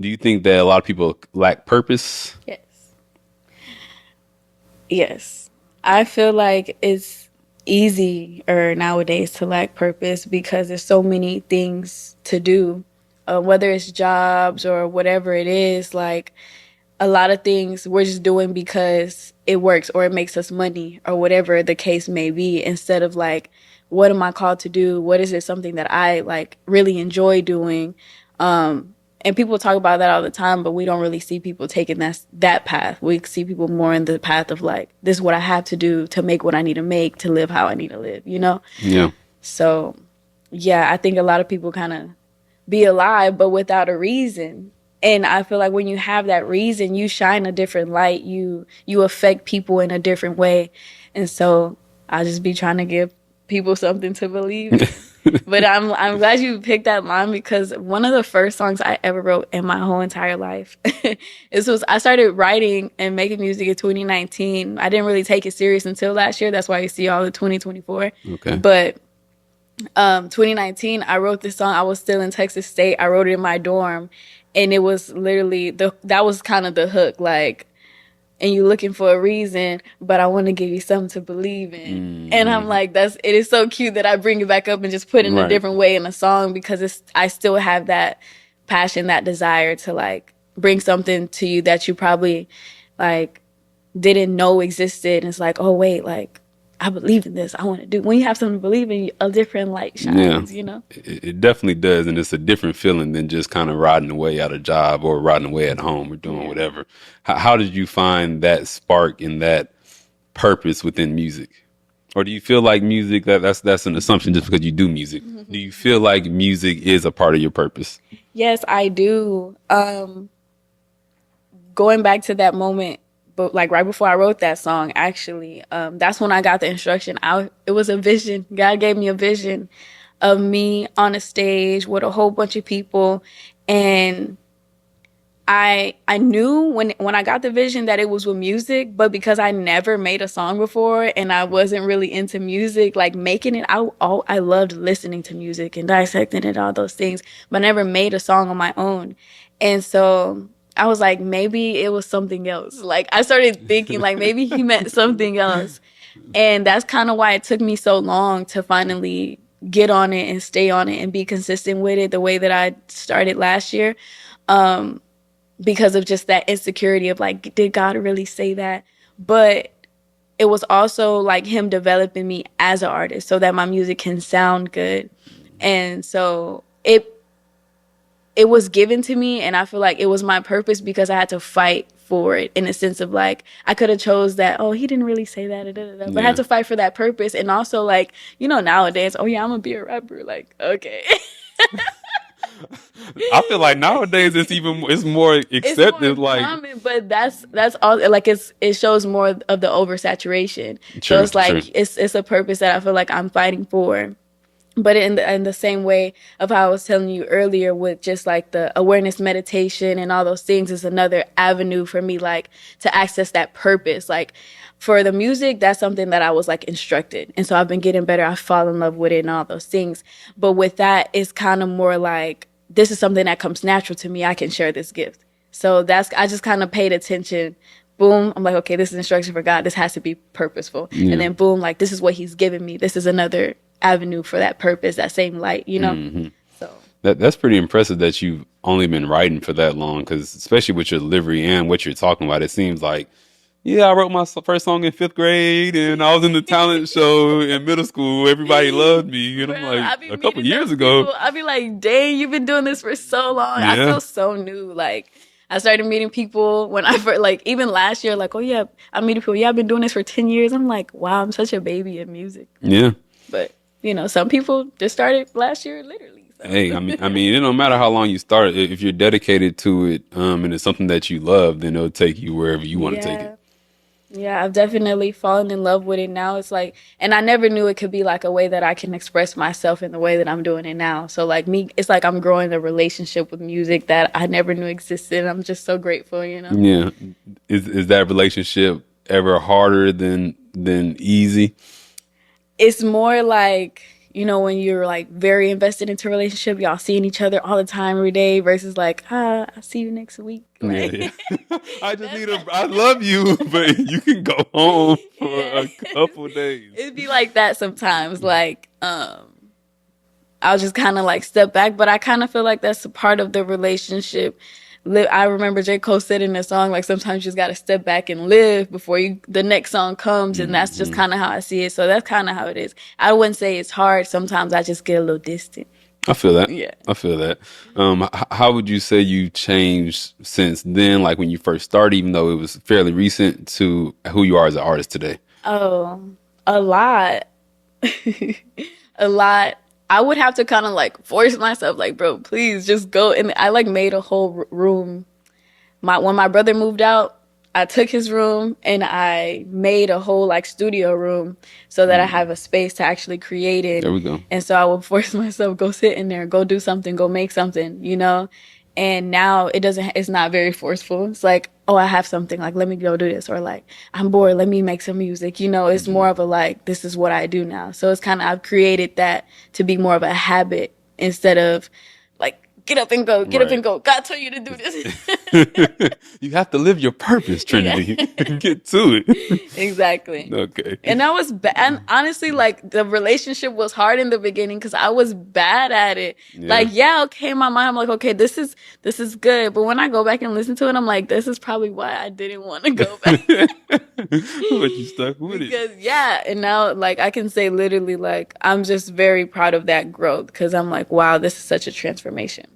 Do you think that a lot of people lack purpose? Yes. Yes. I feel like it's easier nowadays to lack purpose because there's so many things to do, whether it's jobs or whatever it is. Like a lot of things we're just doing because it works or it makes us money or whatever the case may be, instead of like, what am I called to do? What is it something that I like really enjoy doing? And people talk about that all the time, but we don't really see people taking that path. We see people more in the path of like, this is what I have to do to make what I need to make, to live how I need to live, you know? Yeah. So yeah, I think a lot of people kind of be alive, but without a reason. And I feel like when you have that reason, you shine a different light. You affect people in a different way. And so I just be trying to give people something to believe in. But I'm glad you picked that line, because one of the first songs I ever wrote in my whole entire life, I started writing and making music in 2019. I didn't really take it serious until last year. That's why you see all the 2024. Okay. But 2019, I wrote this song. I was still in Texas State. I wrote it in my dorm, and it was literally that was kind of the hook, like, and you looking for a reason, but I want to give you something to believe in. And I'm like, it is so cute that I bring it back up and just put it in a different way in a song, because I still have that passion, that desire to like bring something to you that you probably like didn't know existed. And it's like, oh wait, like I believe in this. I want to do. When you have something to believe in, a different light shines, you know? It definitely does. And it's a different feeling than just kind of riding away at a job or riding away at home or doing whatever. How did you find that spark and that purpose within music? Or do you feel like music, that's an assumption just because you do music. Do you feel like music is a part of your purpose? Yes, I do. Going back to that moment, but like right before I wrote that song, actually, that's when I got the instruction. It was a vision. God gave me a vision of me on a stage with a whole bunch of people, and I knew when I got the vision that it was with music, but because I never made a song before and I wasn't really into music, like making it, I loved listening to music and dissecting it, all those things, but I never made a song on my own. And so I was like, maybe it was something else. Like I started thinking like maybe he meant something else. And that's kind of why it took me so long to finally get on it and stay on it and be consistent with it the way that I started last year. Because of just that insecurity of like, did God really say that? But it was also like him developing me as an artist so that my music can sound good. And so it was given to me, and I feel like it was my purpose because I had to fight for it, in a sense of like, I could have chose that, oh, he didn't really say that, but I had to fight for that purpose. And also like, you know, nowadays, oh yeah, I'm gonna be a rapper. Like, okay. I feel like nowadays it's more accepted. It's more like common, but that's all. Like it shows more of the oversaturation. True, So it's like true. it's a purpose that I feel like I'm fighting for. But in the same way of how I was telling you earlier, with just like the awareness meditation and all those things, is another avenue for me, like to access that purpose. Like for the music, that's something that I was like instructed, and so I've been getting better. I fall in love with it and all those things. But with that, it's kind of more like, this is something that comes natural to me. I can share this gift. So I just kind of paid attention. Boom, I'm like, okay, this is instruction for God. This has to be purposeful. Yeah. And then boom, like this is what he's given me. This is another avenue for that purpose, that same light, you know? So That's pretty impressive that you've only been writing for that long, because especially with your delivery and what you're talking about, it seems like, yeah, I wrote my first song in 5th grade and I was in the talent show in middle school. Everybody loved me. And I'm I like, be a couple meeting years those ago. people, I be like, dang, you've been doing this for so long. I Yeah. feel so new. Like I started meeting people when I first, like even last year, like, oh yeah, I'm meeting people. Yeah, I've been doing this for 10 years. I'm like, wow, I'm such a baby in music. Yeah. But you know, some people just started last year, literally. So. Hey, I mean, it don't matter how long you start. If you're dedicated to it, and it's something that you love, then it'll take you wherever you want to take it. Yeah, I've definitely fallen in love with it now. It's like, and I never knew it could be like a way that I can express myself in the way that I'm doing it now. So like me, it's like I'm growing a relationship with music that I never knew existed. I'm just so grateful, you know? Yeah. Is that relationship ever harder than easy? It's more like you know, when you're like very invested into a relationship, y'all seeing each other all the time every day versus like, I'll see you next week. Yeah, Like, yeah. I love you, but you can go home for yeah. a couple days. It'd be like that sometimes. Like, I'll just kind of like step back, but I kind of feel like that's a part of the relationship. I remember J. Cole said in a song, like sometimes you just got to step back and live before the next song comes. And that's just kind of how I see it. So that's kind of how it is. I wouldn't say it's hard. Sometimes I just get a little distant. I feel that. Yeah. I feel that. How would you say you changed since then, like when you first started, even though it was fairly recent, to who you are as an artist today? Oh, a lot. A lot. I would have to kind of like force myself, like, bro, please just go. And I like made a whole room. When my brother moved out, I took his room and I made a whole like studio room so that I have a space to actually create in. There we go. And so I would force myself, go sit in there, go do something, go make something, you know? And now it's not very forceful. It's like, oh, I have something, like, let me go do this. Or like, I'm bored, let me make some music. You know, it's more of a like, this is what I do now. So it's kind of, I've created that to be more of a habit instead of like, get up and go, get up and go. God told you to do this. You have to live your purpose, Trinity. Get to it. Exactly. Okay. And I was bad. And honestly, like the relationship was hard in the beginning because I was bad at it. Yeah. Like, yeah, okay, in my mind, I'm like, okay, this is good. But when I go back and listen to it, I'm like, this is probably why I didn't want to go back. But you stuck with because, it. yeah, and now like I can say literally like I'm just very proud of that growth because I'm like, wow, this is such a transformation.